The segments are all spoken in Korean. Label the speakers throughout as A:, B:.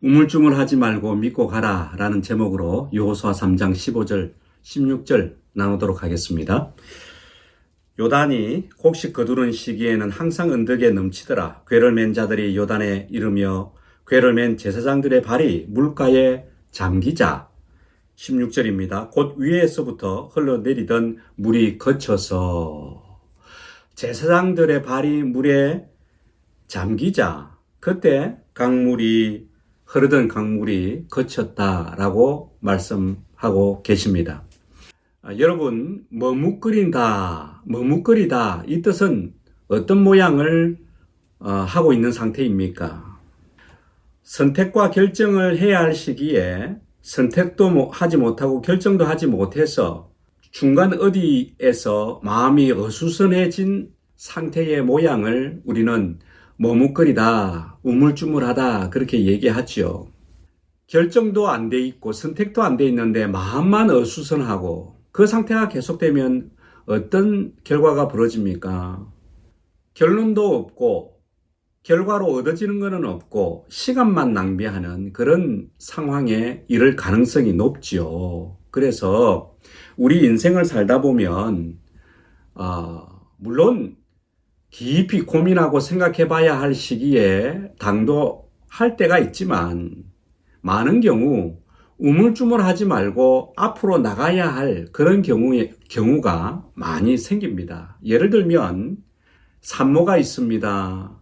A: 우물쭈물하지 말고 믿고 가라 라는 제목으로 여호수아 3장 15절 16절 나누도록 하겠습니다. 요단이 곡식 거두는 시기에는 항상 은덕에 넘치더라. 궤를 맨 자들이 요단에 이르며 궤를 맨 제사장들의 발이 물가에 잠기자. 16절입니다. 곧 위에서부터 흘러내리던 물이 거쳐서 제사장들의 발이 물에 잠기자. 그때 흐르던 강물이 거쳤다라고 말씀하고 계십니다. 여러분, 머뭇거리다 이 뜻은 어떤 모양을 하고 있는 상태입니까? 선택과 결정을 해야 할 시기에 선택도 하지 못하고 결정도 하지 못해서 중간 어디에서 마음이 어수선해진 상태의 모양을 우리는 머뭇거리다, 우물쭈물하다 그렇게 얘기하죠. 결정도 안 돼 있고 선택도 안 돼 있는데 마음만 어수선하고 그 상태가 계속되면 어떤 결과가 벌어집니까? 결론도 없고 결과로 얻어지는 것은 없고 시간만 낭비하는 그런 상황에 이를 가능성이 높지요. 그래서 우리 인생을 살다 보면 물론 깊이 고민하고 생각해 봐야 할 시기에 당도할 때가 있지만 많은 경우 우물쭈물하지 말고 앞으로 나가야 할 그런 경우가 많이 생깁니다. 예를 들면 산모가 있습니다.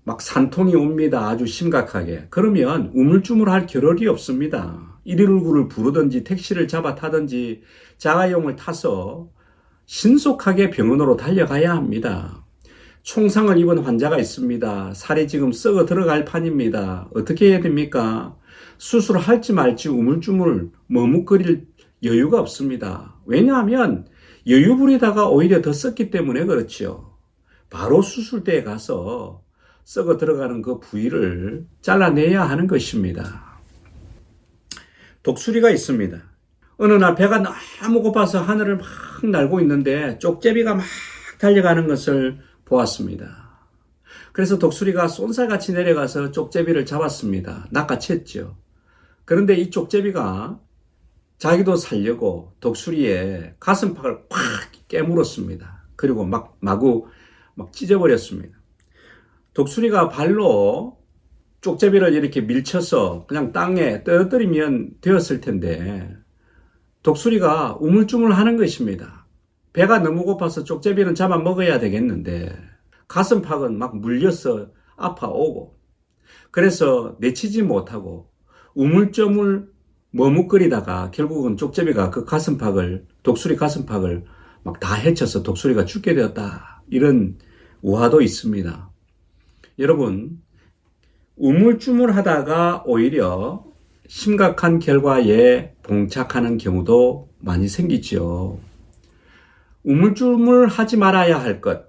A: 막 산통이 옵니다. 아주 심각하게. 그러면 우물쭈물할 겨를이 없습니다. 119를 부르든지 택시를 잡아 타든지 자가용을 타서 신속하게 병원으로 달려가야 합니다. 총상을 입은 환자가 있습니다. 살이 지금 썩어 들어갈 판입니다. 어떻게 해야 됩니까? 수술할지 말지 우물쭈물 머뭇거릴 여유가 없습니다. 왜냐하면 여유 부리다가 오히려 더 썩기 때문에 그렇죠. 바로 수술대에 가서 썩어 들어가는 그 부위를 잘라내야 하는 것입니다. 독수리가 있습니다. 어느 날 배가 너무 고파서 하늘을 막 날고 있는데 쪽제비가 막 달려가는 것을 보았습니다. 그래서 독수리가 쏜살같이 내려가서 쪽제비를 잡았습니다. 낚아챘죠. 그런데 이 쪽제비가 자기도 살려고 독수리의 가슴팍을 팍 깨물었습니다. 그리고 마구 찢어버렸습니다. 독수리가 발로 쪽제비를 이렇게 밀쳐서 그냥 땅에 떨어뜨리면 되었을 텐데 독수리가 우물쭈물 하는 것입니다. 배가 너무 고파서 쪽제비는 잡아 먹어야 되겠는데 가슴팍은 막 물려서 아파오고 그래서 내치지 못하고 우물쭈물 머뭇거리다가 결국은 쪽제비가 그 독수리 가슴팍을 막 다 헤쳐서 독수리가 죽게 되었다. 이런 우화도 있습니다. 여러분, 우물쭈물 하다가 오히려 심각한 결과에 봉착하는 경우도 많이 생기죠. 우물쭈물 하지 말아야 할 것,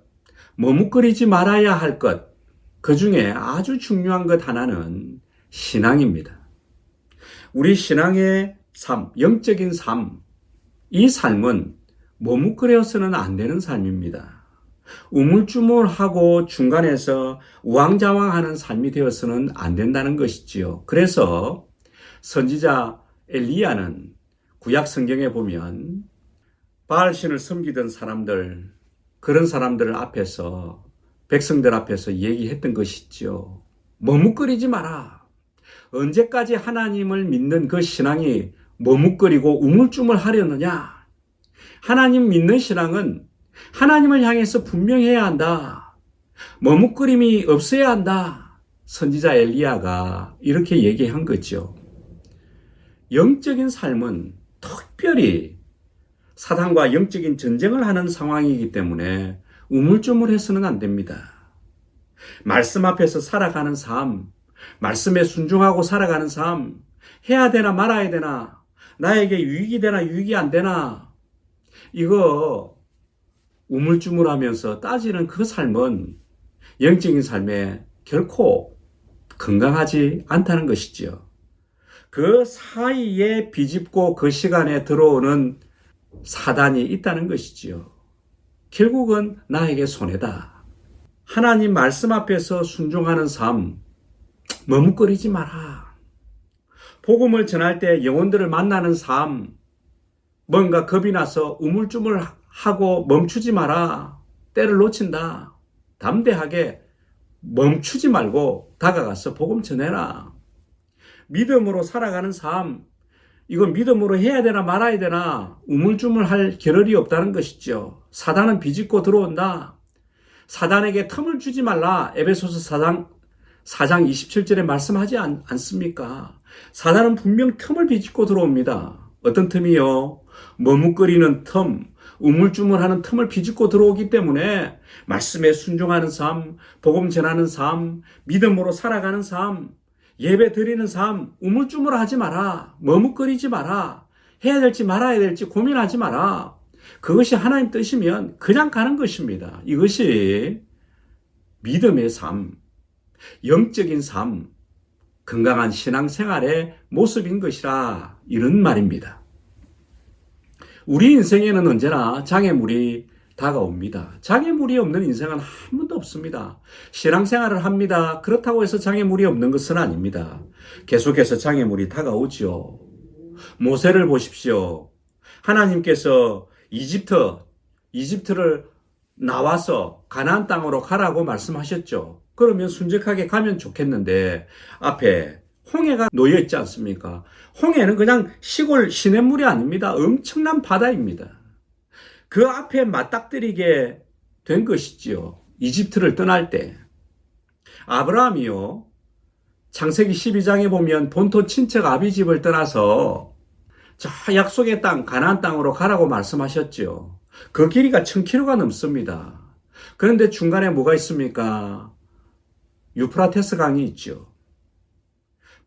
A: 머뭇거리지 말아야 할 것, 그 중에 아주 중요한 것 하나는 신앙입니다. 우리 신앙의 삶, 영적인 삶, 이 삶은 머뭇거려서는 안 되는 삶입니다. 우물쭈물하고 중간에서 우왕좌왕하는 삶이 되어서는 안 된다는 것이지요. 그래서 선지자 엘리야는 구약 성경에 보면 바알신을 섬기던 사람들, 그런 사람들 앞에서 백성들 앞에서 얘기했던 것이죠. 머뭇거리지 마라. 언제까지 하나님을 믿는 그 신앙이 머뭇거리고 우물쭈물 하려느냐? 하나님 믿는 신앙은 하나님을 향해서 분명해야 한다. 머뭇거림이 없어야 한다. 선지자 엘리야가 이렇게 얘기한 거죠. 영적인 삶은 특별히 사단과 영적인 전쟁을 하는 상황이기 때문에 우물쭈물해서는 안 됩니다. 말씀 앞에서 살아가는 삶, 말씀에 순종하고 살아가는 삶, 해야 되나 말아야 되나, 나에게 유익이 되나 유익이 안 되나, 이거 우물쭈물하면서 따지는 그 삶은 영적인 삶에 결코 건강하지 않다는 것이지요. 그 사이에 비집고 그 시간에 들어오는 사단이 있다는 것이지요. 결국은 나에게 손해다. 하나님 말씀 앞에서 순종하는 삶, 머뭇거리지 마라. 복음을 전할 때 영혼들을 만나는 삶, 뭔가 겁이 나서 우물쭈물하고 멈추지 마라. 때를 놓친다. 담대하게 멈추지 말고 다가가서 복음 전해라. 믿음으로 살아가는 삶, 이건 믿음으로 해야 되나 말아야 되나 우물쭈물할 겨를이 없다는 것이죠. 사단은 비집고 들어온다. 사단에게 틈을 주지 말라. 에베소서 4장 27절에 말씀하지 않습니까? 사단은 분명 틈을 비집고 들어옵니다. 어떤 틈이요? 머뭇거리는 틈, 우물쭈물하는 틈을 비집고 들어오기 때문에 말씀에 순종하는 삶, 복음 전하는 삶, 믿음으로 살아가는 삶, 예배 드리는 삶, 우물쭈물하지 마라. 머뭇거리지 마라. 해야 될지 말아야 될지 고민하지 마라. 그것이 하나님 뜻이면 그냥 가는 것입니다. 이것이 믿음의 삶, 영적인 삶, 건강한 신앙생활의 모습인 것이라 이런 말입니다. 우리 인생에는 언제나 장애물이 다가옵니다. 장애물이 없는 인생은 한 번도 없습니다. 신앙생활을 합니다. 그렇다고 해서 장애물이 없는 것은 아닙니다. 계속해서 장애물이 다가오죠. 모세를 보십시오. 하나님께서 이집트를 나와서 가나안 땅으로 가라고 말씀하셨죠. 그러면 순적하게 가면 좋겠는데 앞에 홍해가 놓여 있지 않습니까? 홍해는 그냥 시골 시냇물이 아닙니다. 엄청난 바다입니다. 그 앞에 맞닥뜨리게 된 것이지요. 이집트를 떠날 때. 아브라함이요. 창세기 12장에 보면 본토 친척 아비집을 떠나서 저 약속의 땅 가나안 땅으로 가라고 말씀하셨죠. 그 길이가 1000km가 넘습니다. 그런데 중간에 뭐가 있습니까? 유프라테스 강이 있죠.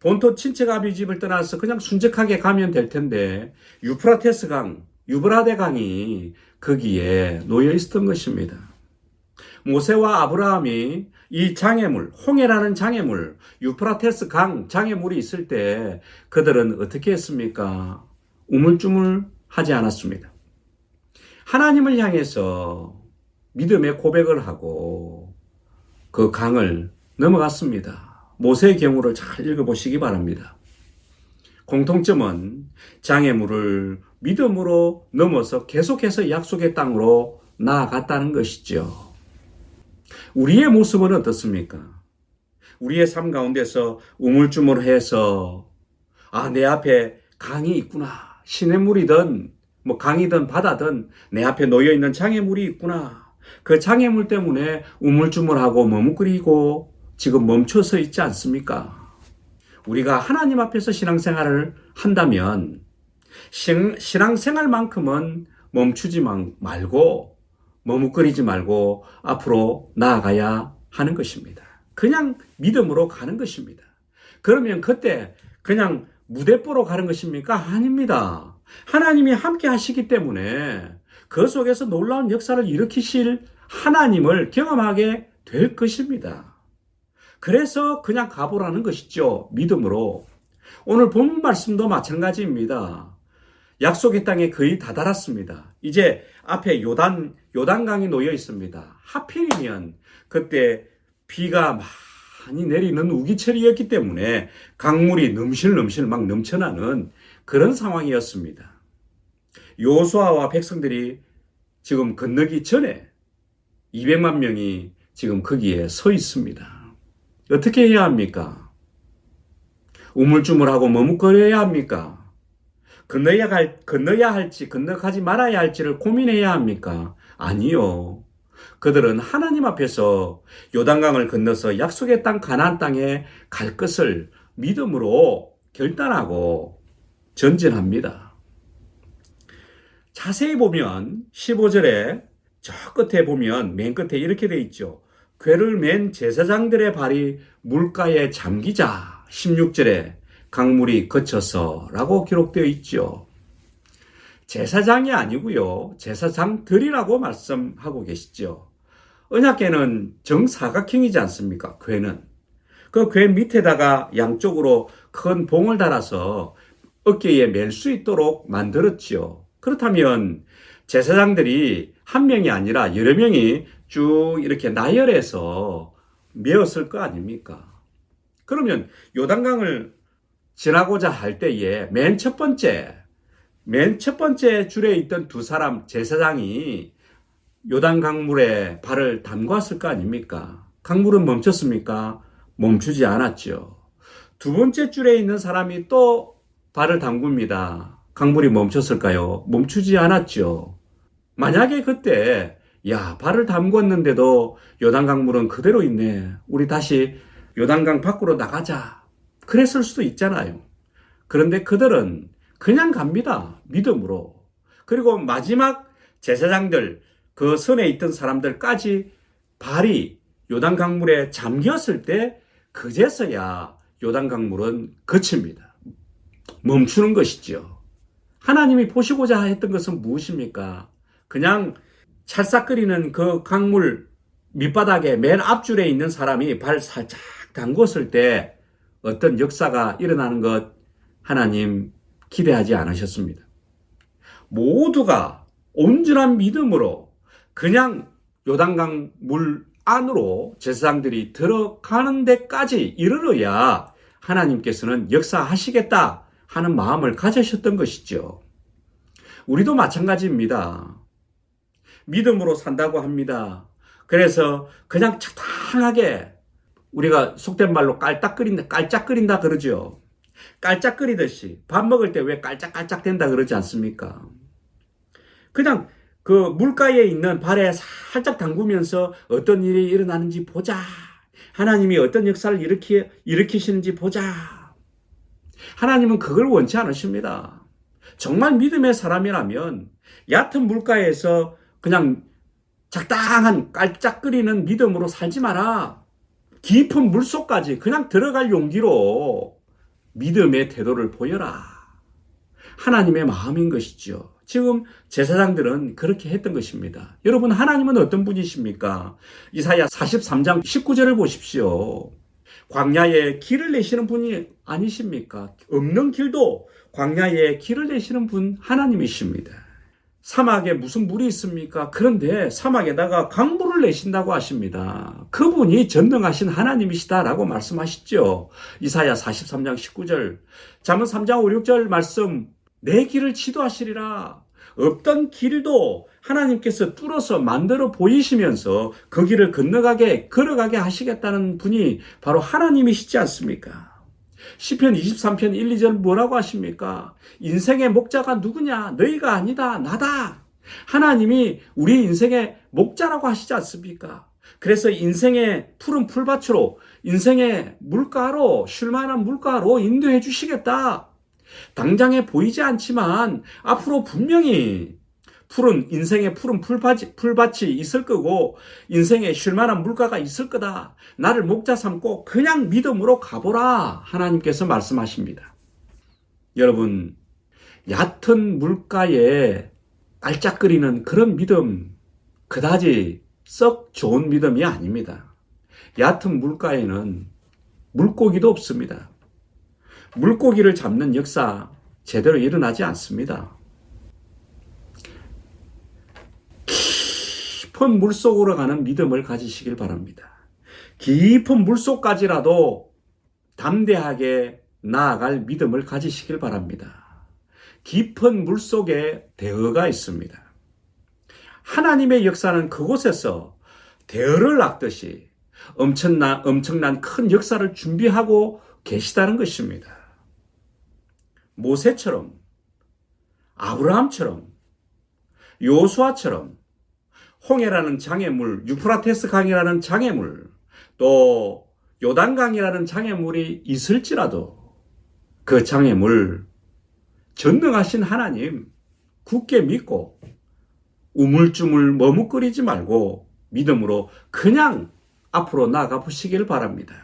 A: 본토 친척 아비집을 떠나서 그냥 순적하게 가면 될 텐데 유프라테스 강, 유브라데 강이 거기에 놓여 있었던 것입니다. 모세와 아브라함이 이 장애물, 홍해라는 장애물, 유프라테스 강 장애물이 있을 때 그들은 어떻게 했습니까? 우물쭈물 하지 않았습니다. 하나님을 향해서 믿음의 고백을 하고 그 강을 넘어갔습니다. 모세의 경우를 잘 읽어보시기 바랍니다. 공통점은 장애물을 믿음으로 넘어서 계속해서 약속의 땅으로 나아갔다는 것이죠. 우리의 모습은 어떻습니까? 우리의 삶 가운데서 우물쭈물해서 내 앞에 강이 있구나. 시냇물이든 강이든 바다든 내 앞에 놓여있는 장애물이 있구나. 그 장애물 때문에 우물쭈물하고 머뭇거리고 지금 멈춰서 있지 않습니까? 우리가 하나님 앞에서 신앙생활을 한다면 신앙생활만큼은 멈추지 말고 머뭇거리지 말고 앞으로 나아가야 하는 것입니다. 그냥 믿음으로 가는 것입니다. 그러면 그때 그냥 무대뽀로 가는 것입니까? 아닙니다. 하나님이 함께 하시기 때문에 그 속에서 놀라운 역사를 일으키실 하나님을 경험하게 될 것입니다. 그래서 그냥 가보라는 것이죠. 믿음으로. 오늘 본 말씀도 마찬가지입니다. 약속의 땅에 거의 다다랐습니다. 이제 앞에 요단강이 놓여 있습니다. 하필이면 그때 비가 많이 내리는 우기철이었기 때문에 강물이 넘실넘실 막 넘쳐나는 그런 상황이었습니다. 여호수아와 백성들이 지금 건너기 전에 200만 명이 지금 거기에 서 있습니다. 어떻게 해야 합니까? 우물쭈물하고 머뭇거려야 합니까? 건너야 할지 건너가지 말아야 할지를 고민해야 합니까? 아니요. 그들은 하나님 앞에서 요단강을 건너서 약속의 땅 가나안 땅에 갈 것을 믿음으로 결단하고 전진합니다. 자세히 보면 15절에 저 끝에 보면 맨 끝에 이렇게 돼 있죠. 궤를 맨 제사장들의 발이 물가에 잠기자 16절에 강물이 거쳐서 라고 기록되어 있죠. 제사장이 아니고요. 제사장들이라고 말씀하고 계시죠. 언약궤는 정사각형이지 않습니까? 궤는. 그 궤 밑에다가 양쪽으로 큰 봉을 달아서 어깨에 맬 수 있도록 만들었지요. 그렇다면 제사장들이 한 명이 아니라 여러 명이 쭉 이렇게 나열해서 메었을 거 아닙니까? 그러면 요단강을 지나고자 할 때에 맨 첫 번째 줄에 있던 두 사람 제사장이 요단 강물에 발을 담갔을 거 아닙니까? 강물은 멈췄습니까? 멈추지 않았죠. 두 번째 줄에 있는 사람이 또 발을 담굽니다. 강물이 멈췄을까요? 멈추지 않았죠. 만약에 그때 발을 담궜는데도 요단 강물은 그대로 있네. 우리 다시 요단강 밖으로 나가자. 그랬을 수도 있잖아요. 그런데 그들은 그냥 갑니다. 믿음으로. 그리고 마지막 제사장들, 그 선에 있던 사람들까지 발이 요단 강물에 잠겼을 때 그제서야 요단 강물은 그칩니다. 멈추는 것이죠. 하나님이 보시고자 했던 것은 무엇입니까? 그냥 찰싹거리는 그 강물 밑바닥에 맨 앞줄에 있는 사람이 발 살짝 담궜을 때 어떤 역사가 일어나는 것 하나님 기대하지 않으셨습니다. 모두가 온전한 믿음으로 그냥 요단강 물 안으로 제사장들이 들어가는 데까지 이르러야 하나님께서는 역사하시겠다 하는 마음을 가지셨던 것이죠. 우리도 마찬가지입니다. 믿음으로 산다고 합니다. 그래서 그냥 적당하게 우리가 속된 말로 깔짝거린다 그러죠. 깔짝거리듯이 밥 먹을 때 왜 깔짝깔짝 된다 그러지 않습니까? 그냥 그 물가에 있는 발에 살짝 담그면서 어떤 일이 일어나는지 보자. 하나님이 어떤 역사를 일으키시는지 보자. 하나님은 그걸 원치 않으십니다. 정말 믿음의 사람이라면 얕은 물가에서 그냥 적당한 깔짝거리는 믿음으로 살지 마라. 깊은 물속까지 그냥 들어갈 용기로 믿음의 태도를 보여라. 하나님의 마음인 것이죠. 지금 제사장들은 그렇게 했던 것입니다. 여러분, 하나님은 어떤 분이십니까? 이사야 43장 19절을 보십시오. 광야에 길을 내시는 분이 아니십니까? 없는 길도 광야에 길을 내시는 분 하나님이십니다. 사막에 무슨 물이 있습니까? 그런데 사막에다가 강물을 내신다고 하십니다. 그분이 전능하신 하나님이시다라고 말씀하시죠. 이사야 43장 19절, 잠언 3장 5, 6절 말씀, 내 길을 지도하시리라. 없던 길도 하나님께서 뚫어서 만들어 보이시면서 그 길을 걸어가게 하시겠다는 분이 바로 하나님이시지 않습니까? 시편 23편 1, 2절 뭐라고 하십니까? 인생의 목자가 누구냐? 너희가 아니다. 나다. 하나님이 우리 인생의 목자라고 하시지 않습니까? 그래서 인생의 푸른 풀밭으로, 인생의 물가로, 쉴만한 물가로 인도해 주시겠다. 당장에 보이지 않지만 앞으로 분명히 인생의 푸른 풀밭이 있을 거고 인생에 쉴만한 물가가 있을 거다. 나를 목자 삼고 그냥 믿음으로 가보라. 하나님께서 말씀하십니다. 여러분, 얕은 물가에 깔짝거리는 그런 믿음 그다지 썩 좋은 믿음이 아닙니다. 얕은 물가에는 물고기도 없습니다. 물고기를 잡는 역사 제대로 일어나지 않습니다. 깊은 물속으로 가는 믿음을 가지시길 바랍니다. 깊은 물속까지라도 담대하게 나아갈 믿음을 가지시길 바랍니다. 깊은 물속에 대어가 있습니다. 하나님의 역사는 그곳에서 대어를 낚듯이 엄청난 큰 역사를 준비하고 계시다는 것입니다. 모세처럼, 아브라함처럼, 요수아처럼 홍해라는 장애물, 유프라테스 강이라는 장애물, 또 요단강이라는 장애물이 있을지라도 그 장애물 전능하신 하나님 굳게 믿고 우물쭈물 머뭇거리지 말고 믿음으로 그냥 앞으로 나아가 보시길 바랍니다.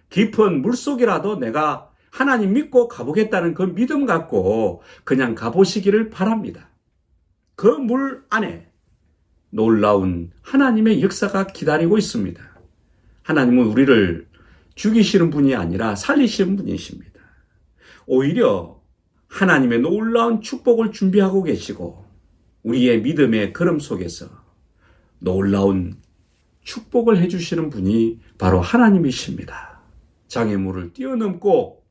A: 깊은 물속이라도 내가 하나님 믿고 가보겠다는 그 믿음 갖고 그냥 가보시기를 바랍니다. 그 물 안에 놀라운 하나님의 역사가 기다리고 있습니다. 하나님은 우리를 죽이시는 분이 아니라 살리시는 분이십니다. 오히려 하나님의 놀라운 축복을 준비하고 계시고 우리의 믿음의 걸음 속에서 놀라운 축복을 해주시는 분이 바로 하나님이십니다. 장애물을 뛰어넘고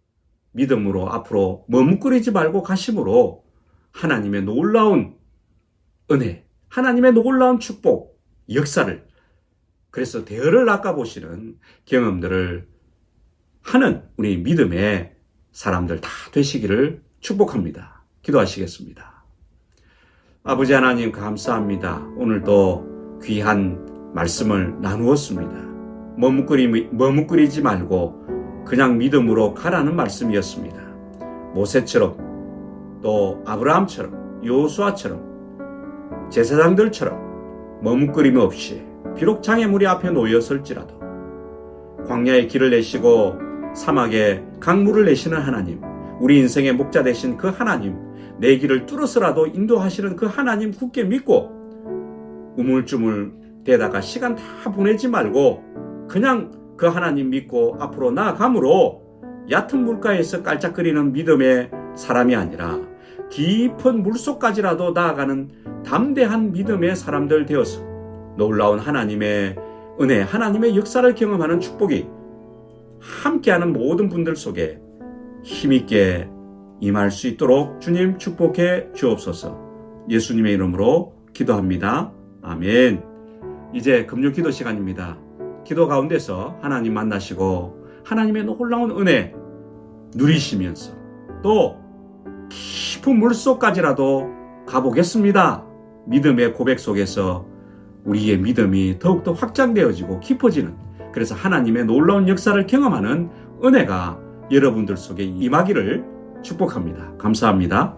A: 믿음으로 앞으로 머뭇거리지 말고 가심으로 하나님의 놀라운 은혜, 하나님의 놀라운 축복, 역사를, 그래서 대열을 낚아보시는 경험들을 하는 우리 믿음의 사람들 다 되시기를 축복합니다. 기도하시겠습니다. 아버지 하나님 감사합니다. 오늘도 귀한 말씀을 나누었습니다. 머뭇거리지 말고 그냥 믿음으로 가라는 말씀이었습니다. 모세처럼 또 아브라함처럼 여호수아처럼 제사장들처럼 머뭇거림 없이 비록 장애물이 앞에 놓였을지라도 광야의 길을 내시고 사막에 강물을 내시는 하나님, 우리 인생의 목자 되신 그 하나님, 내 길을 뚫어서라도 인도하시는 그 하나님 굳게 믿고 우물쭈물 대다가 시간 다 보내지 말고 그냥 그 하나님 믿고 앞으로 나아감으로 얕은 물가에서 깔짝거리는 믿음의 사람이 아니라 깊은 물속까지라도 나아가는 담대한 믿음의 사람들 되어서 놀라운 하나님의 은혜, 하나님의 역사를 경험하는 축복이 함께하는 모든 분들 속에 힘있게 임할 수 있도록 주님 축복해 주옵소서. 예수님의 이름으로 기도합니다. 아멘. 이제 금요 기도 시간입니다. 기도 가운데서 하나님 만나시고 하나님의 놀라운 은혜 누리시면서 또 깊은 물속까지라도 가보겠습니다. 믿음의 고백 속에서 우리의 믿음이 더욱더 확장되어지고 깊어지는, 그래서 하나님의 놀라운 역사를 경험하는 은혜가 여러분들 속에 임하기를 축복합니다. 감사합니다.